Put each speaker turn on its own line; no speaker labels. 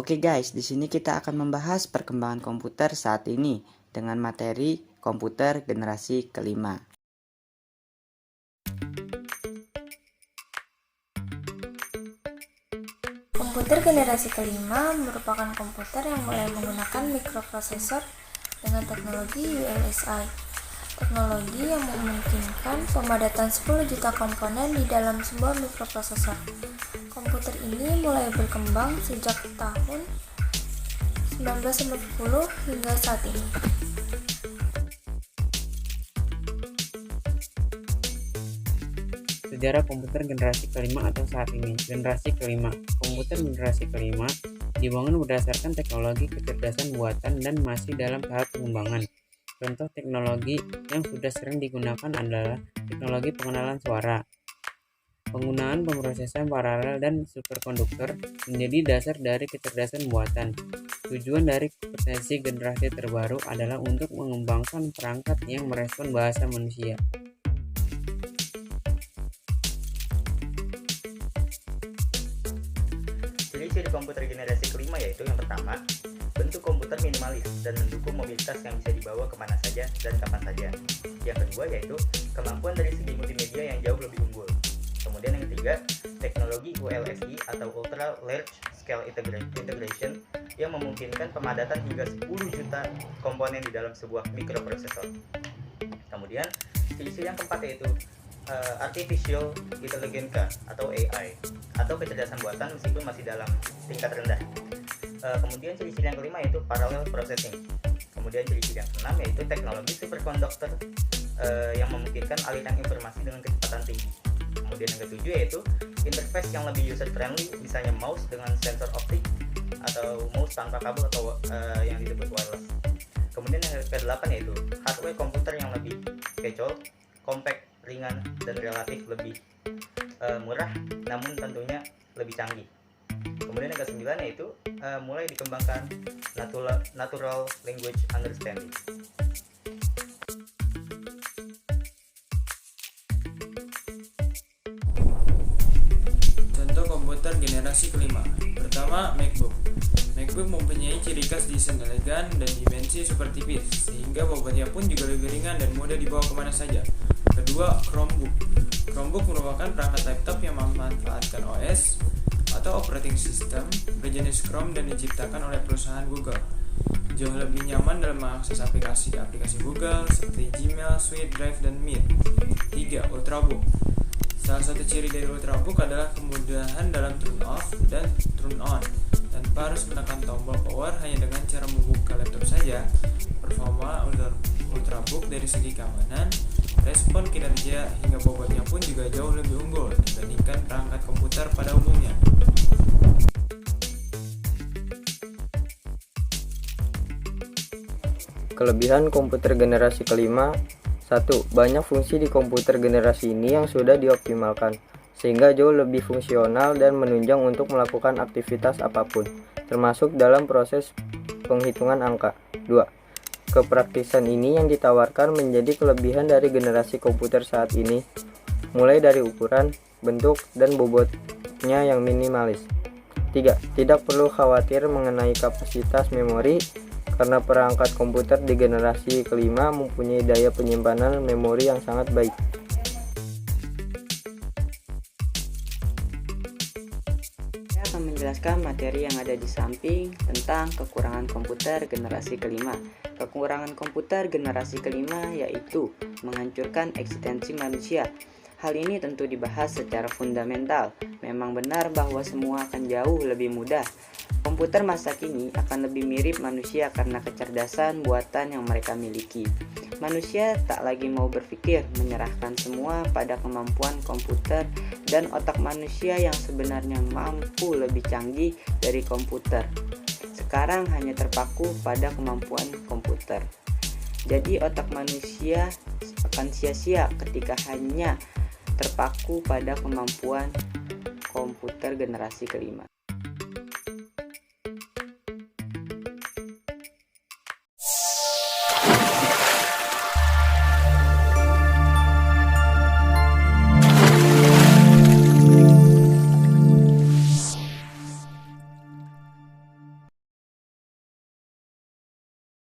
Oke guys, di sini kita akan membahas perkembangan komputer saat ini dengan materi komputer generasi kelima.
Komputer generasi kelima merupakan komputer yang mulai menggunakan mikroprosesor dengan teknologi VLSI. Teknologi yang memungkinkan pemadatan 10 juta komponen di dalam sebuah mikroprosesor. Komputer ini mulai berkembang sejak tahun 1990 hingga saat ini.
Sejarah komputer generasi kelima atau saat ini. Generasi kelima. Komputer generasi kelima dibangun berdasarkan teknologi kecerdasan buatan dan masih dalam tahap pengembangan. Contoh teknologi yang sudah sering digunakan adalah teknologi pengenalan suara. Penggunaan pemrosesan paralel dan superkonduktor menjadi dasar dari kecerdasan buatan. Tujuan dari kompetensi generasi terbaru adalah untuk mengembangkan perangkat yang merespon bahasa manusia.
Ciri-ciri komputer generasi kelima yaitu yang pertama, bentuk komputer minimalis dan mendukung mobilitas yang bisa dibawa kemana saja dan kapan saja. Yang kedua yaitu kemampuan dari segi multimedia yang jauh lebih unggul. Kemudian yang ketiga, teknologi ULSI atau Ultra Large Scale Integration yang memungkinkan pemadatan hingga 10 juta komponen di dalam sebuah mikroprosesor. Kemudian ciri-ciri yang keempat yaitu Artificial Intelligence atau AI atau kecerdasan buatan meskipun masih dalam tingkat rendah. Kemudian ciri-ciri yang kelima yaitu Parallel Processing. Kemudian ciri-ciri yang keenam yaitu teknologi superkonduktor yang memungkinkan aliran informasi dengan kecepatan tinggi. Kemudian yang ketujuh yaitu interface yang lebih user friendly, misalnya mouse dengan sensor optik atau mouse tanpa kabel atau yang disebut wireless. Kemudian yang ke-8 yaitu hardware komputer yang lebih kecil, compact, ringan, dan relatif lebih murah, namun tentunya lebih canggih. Kemudian yang ke-9 yaitu mulai dikembangkan natural language understanding.
Contoh komputer generasi kelima. Pertama, MacBook. MacBook mempunyai ciri khas desain elegan dan dimensi super tipis, sehingga bobotnya pun juga lebih ringan dan mudah dibawa kemana saja. Kedua, Chromebook. Chromebook merupakan perangkat laptop yang memanfaatkan OS atau operating system berjenis Chrome dan diciptakan oleh perusahaan Google. Jauh lebih nyaman dalam mengakses aplikasi Google seperti Gmail, Suite, Drive, dan Meet. 3. Ultrabook. Salah satu ciri dari Ultrabook adalah kemudahan dalam turn off dan turn on. Tanpa harus menekan tombol power, hanya dengan cara membuka laptop saja. Performa Ultrabook dari segi keamanan, respon kinerja, hingga bobotnya pun juga jauh lebih unggul dibandingkan perangkat komputer pada umumnya.
Kelebihan komputer generasi kelima. 1. Banyak fungsi di komputer generasi ini yang sudah dioptimalkan, sehingga jauh lebih fungsional dan menunjang untuk melakukan aktivitas apapun, termasuk dalam proses penghitungan angka. 2. Kepraktisan ini yang ditawarkan menjadi kelebihan dari generasi komputer saat ini, mulai dari ukuran, bentuk, dan bobotnya yang minimalis. 3. Tidak perlu khawatir mengenai kapasitas memori, karena perangkat komputer di generasi kelima mempunyai daya penyimpanan memori yang sangat baik.
Saya akan menjelaskan materi yang ada di samping tentang kekurangan komputer generasi kelima. Kekurangan komputer generasi kelima yaitu menghancurkan eksistensi manusia. Hal ini tentu dibahas secara fundamental. Memang benar bahwa semua akan jauh lebih mudah. Komputer masa kini akan lebih mirip manusia karena kecerdasan buatan yang mereka miliki. Manusia tak lagi mau berpikir, menyerahkan semua pada kemampuan komputer dan otak manusia yang sebenarnya mampu lebih canggih dari komputer. Sekarang hanya terpaku pada kemampuan komputer. Jadi otak manusia akan sia-sia ketika hanya terpaku pada kemampuan komputer generasi kelima.